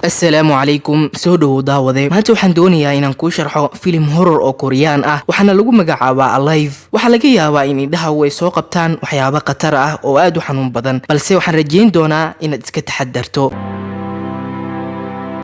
السلام عليكم سودو daawade maanta waxaan doonayaa inaan ku sharxo film horror oo Korean ah waxaana lagu magacaabaa Alive waxa laga yaabaa in indhaha way soo qabtaan waxyaabo khatar ah oo aad u xanuun badan balse waxaan rajeyn doonaa inaad iska taxadarto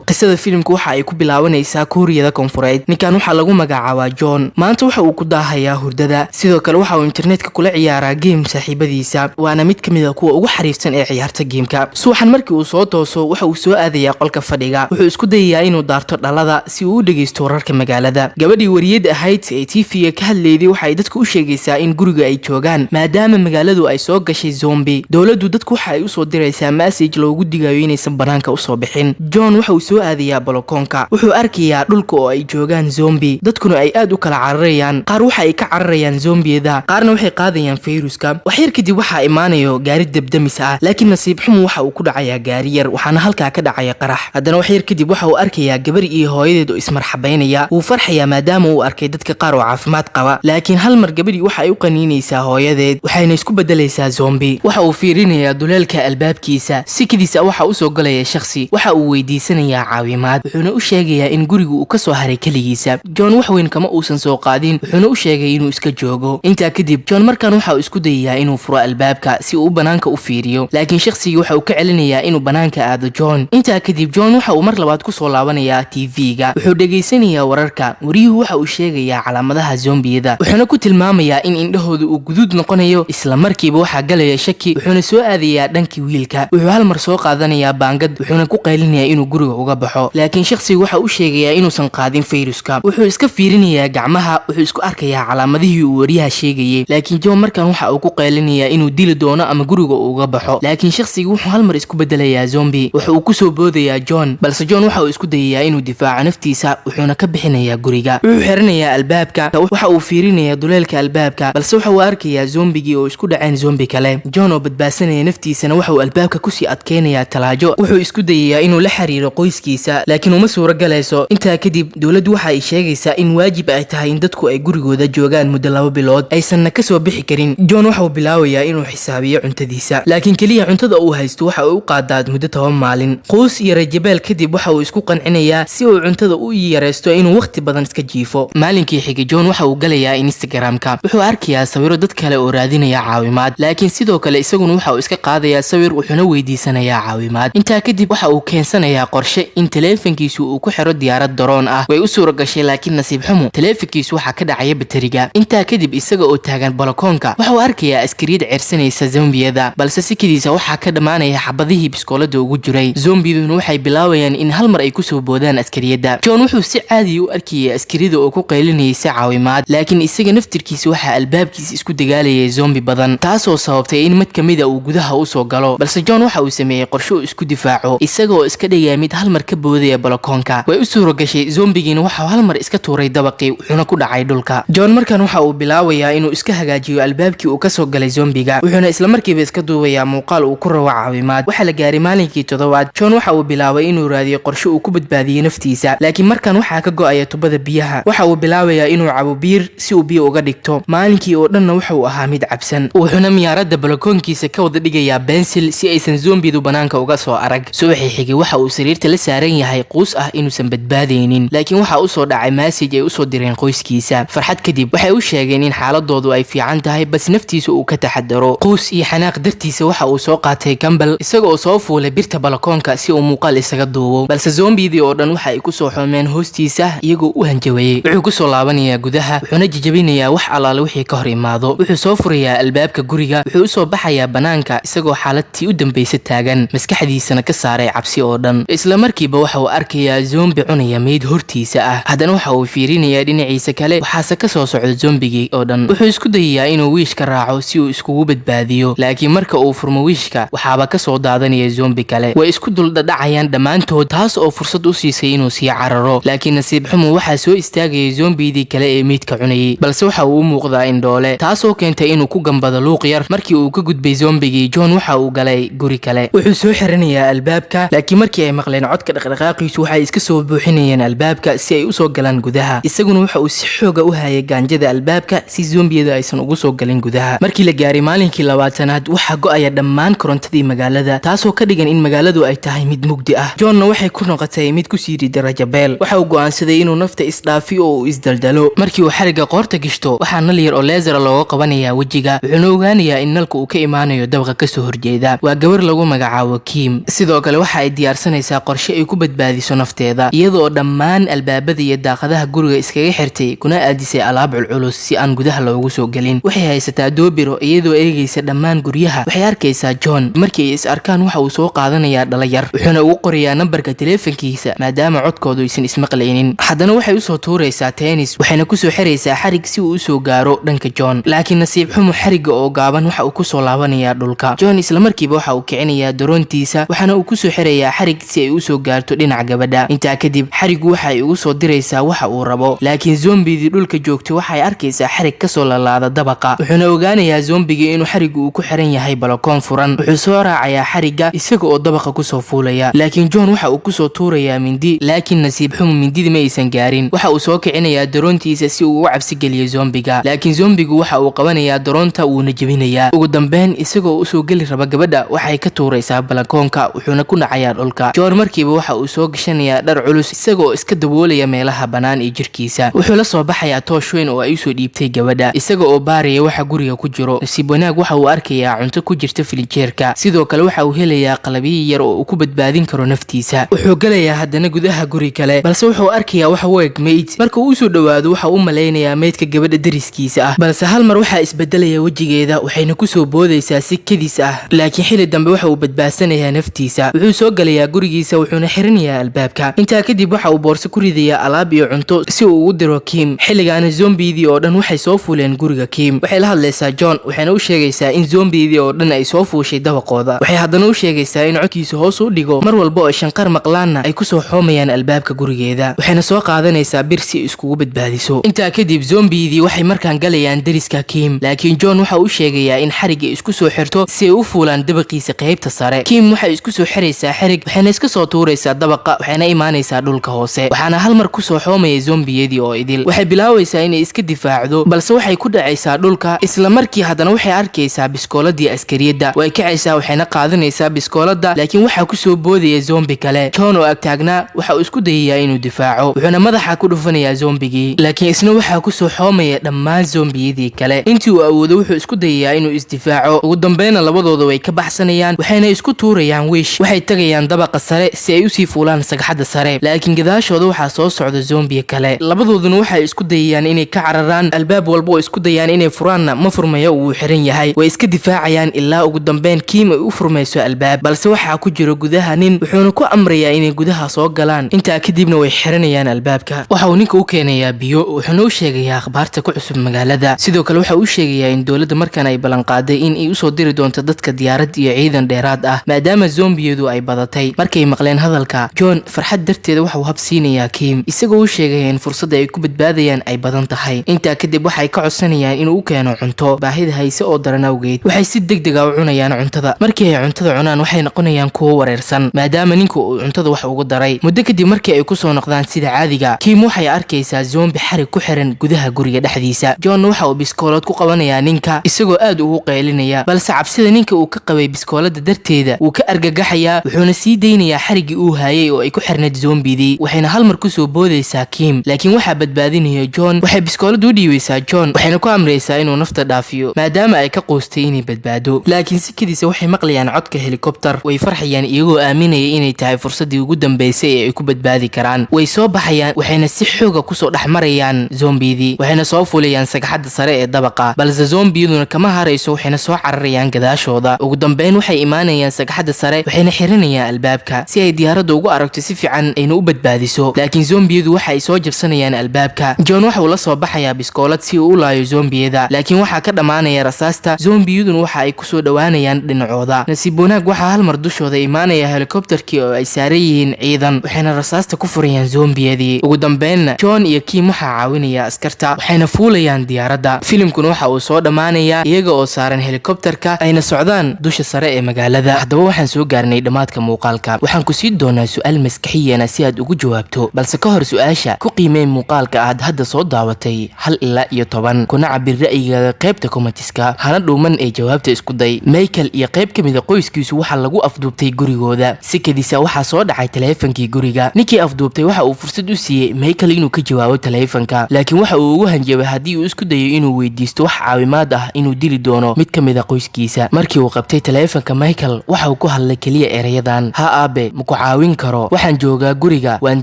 qisada filimku waxa ay ku bilaabanaysaa Kuuriyada Koonfureed ninkan waxa lagu magacaabaa John maanta waxa uu ku daahayaa hurdada sidoo kale waxa uu internetka kula ciyaaraa game saaxiibadiisa waana mid kamid ah kuwa ugu xariifsan ee ciyaarta gameka suuxan markii uu soo tooso waxa uu soo aadayaa qolka fadhiga wuxuu isku dayayaa inuu daarto dhalada si uu u dhageysto wararka magaalada gabadhii wariyad ahayd ee TV ka hadleeyay waxa ay dadku u sheegaysaa in guriga ay joogaan maadaama magaaladu ay soo gashay zombie dawladdu dadku waxa ay u soo diraysaa message loogu digayo inaysan banaanka u soo bixin John waxa uu aadaya balokonka wuxuu arkayaa dhulka oo ay joogaan zombie dadkuna ay aad u kala cararayaan qaar waxa ay ka cararayaan zombiyada qaarna waxay qaadayaan fayruska waxyar kadib waxa imaanayo gaari dabdamis ah laakiin nasiib xumo waxa uu ku dhacayaa gaari yar waxaana halka ka dhacaya qarax haddana waxyar kadib waxa uu arkayaa gabar iyo hooyadeed oo ismarxabeynaya uu farxaya maadaama uu arkay dadka qaar oo caafimaad qaba laakiin hal mar gabadhii waxa ay u qaniinaysaa hooyadeed waxayna isku bedelaysaa zombie waxa uu fiirinayaa duleelka albaabkiisa sikidiisa waxa uu soo galaya shakhsi waxa uu weydiisanayaa caawimaad wuxuuna u sheegayaa in gurigu uu ka soo haray kaligiisa John wax weyn kama uusan soo qaadin wuxuuna u sheegay inuu iska joogo inta kadib John markaan waxa uu isku dayayaa inuu furo albaabka si uu banaanka u fiiriyo laakiin shakhsiga waxa uu ka celinayaa inuu banaanka aado John inta kadib John waxa uu mar labaad ku soo laabanayaa TV-ga wuxuu dhageysanayaa wararka wariyuhu waxa uu sheegayaa calaamadaha zombiyada wuxuuna ku tilmaamayaa in indhahoodu uu guduud noqonayo isla markiiba waxa galaya shaki wuxuuna soo aadayaa dhankii wiilka wuxuu hal mar soo qaadanayaa baangad wuxuuna ku qaylinayaa inuu guriga uga baxo laakiin shakhsigu waxa uu sheegayaa inuusan qaadin fayruska wuxuu iska fiirinayaa gacmaha wuxuu isku arkayaa calaamadihii uu wariyaha sheegayay laakiin John markaan waxa uu ku qaylinayaa inuu dili doono ama guriga uga baxo laakiin shakhsigu wuxuu hal mar isku bedelayaa zombie wuxuu ku soo boodayaa John balse John waxa uu isku dayayaa inuu difaaco naftiisa wuxuuna ka bixinayaa guriga wuxuu xiranayaa albaabka waxa uu fiirinayaa duleelka albaabka balse waxa uu arkayaa zombigii oo isku dhaceen zombie kale John oo badbaadsanaya naftiisana waxa uu albaabka ku sii adkeenayaa talaajo wuxuu isku dayayaa inuu la xiriiro qoyskiisa laakiin uma suura galayso inta kadib dawladdu waxa ay sheegaysaa in waajib ay tahay in dadku ay gurigooda joogaan muddo 2 bilood aysan ka soo bixi karin John waxa uu bilaabayaa inuu xisaabiyo cuntadiisa laakiin kaliya cuntada uu haysto waxa uu qaadaa muddo 10 maalin qoys iyo rajabeel kadib waxa uu isku qancinayaa si uu cuntada u yareysto inuu waqti badan iska jiifo maalinkii xigay John waxa uu galayaa Instagram-ka wuxuu arkayaa sawiro dad kale oo raadinaya caawimaad laakiin sidoo kale isaguna waxa uu iska qaadayaa sawir wuxuuna weydiisanayaa caawimaad inta kadib waxa uu keensanayaa qorshe in telefonkiisu uu ku xiro diyaarad drone ah way u suura gashay laakiin nasiib xumo telefonkiisu waxa ka dhacay batariga inta kadib isaga oo taagan balokonka waxa uu arkayaa askariyad cirsanaysa zombiyada balse sikidiisa waxa ka dhamaanaya xabadihii biskoolada ugu jiray zombiyaduna waxay bilaabayaan in hal mar ay ku soo boodaan askariyada John wuxuu si caadi u arkayay askariyada oo ku qaylinaysa caawimaad laakiin isaga naftirkiisa waxa albaabkiisa isku dagaalayay zombie badan taasoo sababtay in mid kamid ah uu gudaha u soo galo balse John waxa uu sameeyay qorshe uu isku difaaco isaga oo iska dhigay mid hal mar ka boodaya balokonka way u suura gashay zombigiina waxa hal mar iska tuuray dabaqii wuxuuna ku dhacay dhulka John markaan waxa uu bilaabayaa inuu iska hagaajiyo albaabkii uu ka soo galay zombiga wuxuuna isla markiiba iska duubayaa muuqaal uu ku rawac caawimaad waxa la gaaray maalinkii 7aad John waxa uu bilaabay inuu raadiyo qorshe uu ku badbaadiyo naftiisa laakiin markaan waxa ka go'aya tubada biyaha waxa uu bilaabayaa inuu cabo biir si uu biyo uga dhigto maalinkii oo dhanna waxa uu ahaa mid cabsan wuxuuna miyaaradda balokonkiisa ka wada dhigayaa pencil si aysan zombidu banaanka uga soo arag subaxii xigay waxa uu sariirta la saaran yahay quus ah inuusan badbaadeynin laakiin waxa uu soo dhacay message ay u soo direen qoyskiisa farxad kadib waxay u sheegeen in xaaladoodu ay fiican tahay bas naftiisa uu ka taxadaro quus iyo xanaaq dartiisa waxa uu soo qaatay kambal isaga oo soo fuulay birta balokonka si uu muuqaal isaga duubo balse zombiyadii oo dhan waxa ay ku soo xoomeen hoostiisa iyagoo u hanjawayay wuxuu ku soo laabanayaa gudaha wuxuuna jajabinayaa wax alaale wixii ka hor imaado wuxuu soo furayaa albaabka guriga wuxuu u soo baxayaa banaanka isagoo xaaladtii u dambaysa taagan maskaxdiisana ka saaray cabsi oo dhan isla markiiba waxa uu arkayaa zombie cunaya meyd hortiisa ah haddana waxa uu fiirinayaa dhinaciisa kale waxaase ka soo socda zombigii oo dhan wuxuu isku dayayaa inuu wiishka raaco si uu iskugu badbaadiyo laakiin marka uu furmo wiishka waxaaba ka soo daadanaya zombie kale way isku duldhacayaan dhammaantood taas oo fursad u siisay inuu sii cararo laakiin nasiib xumo waxaa soo istaagayay zombiyadii kale ee meydka cunayay balse waxa uu u muuqdaa indhoole taasoo keentay inuu ku gambado luuq yar markii uu ka gudbay zombigii John waxa uu galay guri kale wuxuu soo xiranayaa albaabka laakiin markii ay maqleen codka socodka dhaqdhaqaaqiisu waxay iska soo buuxinayeen albaabka si ay u soo galaan gudaha. isaguna waxa uu si xooga u hayay gaanjada albaabka si zombiyada aysan ugu soo galin gudaha. markii la gaaray maalinkii 20aad waxaa go'aya dhammaan korontadii magaalada, taasoo ka dhigan in magaaladu ay tahay mid mugdi ah. Johnna waxay ku noqotay mid ku sii riday rajabeel. waxa uu go'aansaday inuu nafta isdhaafiyo oo uu isdaldalo. markii uu xariga qoorta gishto waxaa nal yar oo leesar looga qabanayaa wejiga, wuxuuna ogaanayaa in nalka uu ka imaanayo dabaqa kasoo horjeeda. waa gabar lagu magacaabo Kim. sidoo kale waxa ay diyaarsanaysaa qorshe ay ku badbaadiso nafteeda, iyadoo dhammaan albaabada iyo daaqadaha guriga iskaga xirtay kuna aadisay alaab culculus si aan gudaha loogu soo gelin. waxay haysataa doobiro iyadoo eegaysa dhammaan guryaha. waxay arkaysaa John. markii ay is arkaan waxa uu soo qaadanayaa dhala yar, wuxuuna ugu qorayaa nambarka taleefankiisa maadaama codkoodu aysan ismaqlaynin. haddana waxay usoo tuuraysaa tennis, waxayna kusoo xiraysaa xarig si uu usoo gaaro dhanka John. laakiin nasiib xumo xariga oo gaaban waxa uu kusoo laabanayaa dhulka. John isla markiiba waxa uu kicinayaa daroontiisa, waxaana uu kusoo xirayaa xarig si ay usoo gaarto dhinaca gabadha. intaa kadib xarigu waxa ay ugu soo diraysaa waxa uu rabo, laakiin zombidii dhulka joogtay waxay arkaysaa xarig kasoo lalaada dabaqa. wuxuuna ogaanayaa zombiga inuu xarigu uu ku xiran yahay balakoon furan. wuxuu soo raacayaa xariga isaga oo dabaqa kusoo fuulaya, laakiin John waxa uu kusoo tuurayaa mindi, laakiin nasiib xumo mindida ma aysan gaarin. waxa uu soo kicinayaa daroontiisa si uu uga cabsi geliyo zombiga, laakiin zombigu waxa uu qabanayaa daroonta wuuna jebinayaa. ugu dambeyn isagoo usoo geli raba gabadha waxay ka tuuraysaa balakoonka, wuxuuna ku dhacayaa dhulka. John markiiba waxa uu soo gashanayaa dhar culus isagoo iska daboolaya meelaha banaan ee jirkiisa. wuxuu la soo baxayaa toosh weyn oo ay usoo dhiibtay gabadha, isaga oo baaraya waxa guriga ku jiro. nasiib wanaag waxa uu arkayaa cunto ku jirta filinjeerka. sidoo kale waxa uu helayaa qalabyo yar oo uu ku badbaadin karo naftiisa. wuxuu galayaa haddana gudaha guri kale, balse wuxuu arkayaa wax u eg meyd. marka uu soo dhawaado waxa uu malaynayaa meydka gabadha dariskiisa ah, balse hal mar waxa isbedelaya wejigeeda, waxayna kusoo boodaysaa si kedis ah. laakiin xili dambe waxa uu badbaadsanayaa naftiisa. wuxuu soo galayaa gurigiisa wuxuuna xiranayaa albaabka. intaa kadib waxa uu boorso ku ridayaa alaab iyo cunto si uu ugu diro Kim. xilligaana zombidii oo dhan waxay soo fuuleen guriga Kim. waxay la hadlaysaa John, waxayna u sheegaysaa in zombidii oo dhan ay soo fuushay dabaqooda. waxay haddana u sheegaysaa in codkiisa hoos u dhigo mar walba oo shanqar maqlaanna ay kusoo xoomayaan albaabka gurigeeda. waxayna soo qaadanaysaa bir si iskugu badbaadiso. intaa kadib zombidii waxay markaan galayaan dariska Kim, laakiin John waxa uu sheegayaa in xariga isku soo xirto si ay u fuulaan dabaqiisa qaybta sare. Kim waxay isku soo xiraysaa xarig, waxayna iska soo tuuraysaa dabaqa, waxayna imaanaysaa dhulka hoose. waxaana hal mar kusoo xoomaya zombiyadii oo idil. waxay bilaabaysaa inay iska difaacdo, balse waxay ku dhacaysaa dhulka. isla markii haddana waxay arkaysaa biskooladii askariyadda. way kacaysaa waxayna qaadanaysaa biskoolada, laakiin waxaa kusoo boodaya zombi kale. John oo agtaagnaa waxa uu isku dayayaa inuu difaaco, wuxuuna madaxa ku dhufanayaa zombigii, laakiin isna waxaa kusoo xoomaya dhammaan zombiyadii kale. intii uu awoodo wuxuu isku dayayaa inuu isdifaaco. ugu dambeynna labadooda way ka baxsanayaan, waxayna isku tuurayaan wiish. waxay tagayaan dabaqa sare si ay usii fuulaan sagxadda sare, laakiin gadaashooda waxaa soo socda zombiya kale. labadooduna waxay isku dayayaan inay ka cararaan. albaab walba oo isku dayaan inay furaanna ma furmayo, uu xiran yahay. way iska difaacayaan ilaa ugu dambeyn Kim ay u furmayso albaab, balse waxaa ku jiro gudaha nin, wuxuuna ku amrayaa inay gudaha soo galaan. intaa kadibna way xiranayaan albaabka. waxa uu ninka u keenayaa biyo, wuxuuna u sheegayaa akhbaarta ku cusub magaalada. sidoo kale waxa uu sheegayaa in dowladda markaan ay ballan qaaday in ay usoo diri doonto dadka diyaarad iyo ciidan dheeraad ah maadaama zombiyadu ay badatay. markay maqleen hadalka John farxad darteeda waxa uu habsiinayaa Kim, isagoo u sheegaya in fursadda ay ku badbaadayaan ay badan tahay. intaa kadib waxay ka codsanayaan inuu u keeno cunto, baahida hayse oo daran awgeed. waxay si degdeg ah u cunayaan cuntada. markii ay cuntada cunaan waxay noqonayaan kuwo wareersan maadaama ninku uu cuntada wax ugu daray. muddo kadib markii ay kusoo noqdaan sida caadiga, Kim waxay arkaysaa zombi xarig ku xiran gudaha guriga dhexdiisa. John waxa uu biskoolad ku qabanayaa ninka isagoo aad ugu qaylinaya, balse cabsida ninka uu ka qabay biskoolada darteeda wuu ka argagaxayaa, wuxuuna sii deynayaa xarigii uu hayay oo ay ku xirnayd zombidii. waxayna hal mar kusoo boodaysaa Kim, laakiin waxaa badbaadinaya John. waxay biskoolada u dhiibaysaa John, waxayna ku amraysaa inuu nafta dhaafiyo maadaama ay ka qoostay inay badbaado. laakiin si kadiisa waxay maqlayaan codka helikobtar. way farxayaan iyagoo aaminaya inay tahay fursadii ugu dambeysay ee ay ku badbaadi karaan. way soo baxayaan waxayna si xooga kusoo dhex marayaan zombidii, waxayna soo fuulayaan sagxadda sare ee dabaqa, balse zombiyaduna kama harayso, waxayna soo cararayaan gadaashooda. ugu dambeyn waxay imaanayaan sagxadda sare, waxayna xiranayaan albaabka si ay diyaaradda ugu aragto si fiican ayna u badbaadiso. laakiin zombiyadu waxa ay soo jabsanayaan albaabka. John waxa uu la soo baxayaa biskoolad si uu u laayo zombiyada, laakiin waxaa ka dhamaanaya rasaasta. zombiyaduna waxa ay kusoo dhawaanayaan dhinacooda. nasiib wanaag waxaa hal mar dushooda imaanaya helikobtarkii oo ay saaran yihiin ciidan, waxayna rasaasta ku furayaan zombiyadii. ugu dambeynna John iyo Kim waxaa caawinaya askarta, waxayna fuulayaan diyaaradda. filimkuna waxa uu soo dhamaanaya iyaga oo saaran helikobtarka ayna socdaan dusha sare ee magaalada. haddaba waxaan soo gaarnay dhamaadka muuqaalka. waxaan ku sii siin doonaa su'aal maskaxiyana si aad ugu jawaabto balse ka hor su'aasha ku qiimee muuqaalka aad hadda soo daawatay 1 ilaa 10 kuna cabir ra'yigaaga qaybta commentiska hana dhuuman ee jawaabta isku day. Michael iyo qayb kamid ah qoyskiisu waxa lagu afduubtay gurigooda si kadisa waxa soo dhacay taleefankii guriga. Ninkii afduubtay waxa uu fursad u siiyay Michael inuu ka jawaabo taleefanka laakiin waxa uu ugu hanjabay haddii uu isku dayo inuu weydiisto wax caawimaad ah inuu dili doono mid kamid ah qoyskiisa. Markii uu qabtay taleefanka Michael waxa uu ku hadlay kaliya erayadan: ha aabe ma ku caawin karo, waxaan joogaa guriga, waan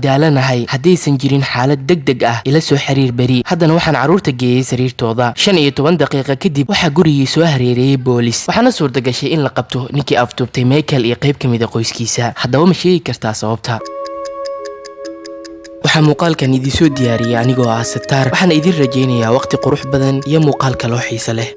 daalanahay, haddaysan jirin xaalad degdeg ah ila soo xiriir bari. Haddana waxaan caruurta geeyay sariirtooda. 15 daqiiqo kadib waxa gurigii soo hareereeyay boolis waxaana suurta gashay in la qabto ninkii afduubtay Michael iyo qayb kamid ah qoyskiisa. Haddaba ma sheegi kartaa sababta? waxaa muuqaalkan idin soo diyaariyay anigoo ah Sataar waxaana idin rajaynayaa waqti qurux badan iyo muuqaal kale oo xiiso leh.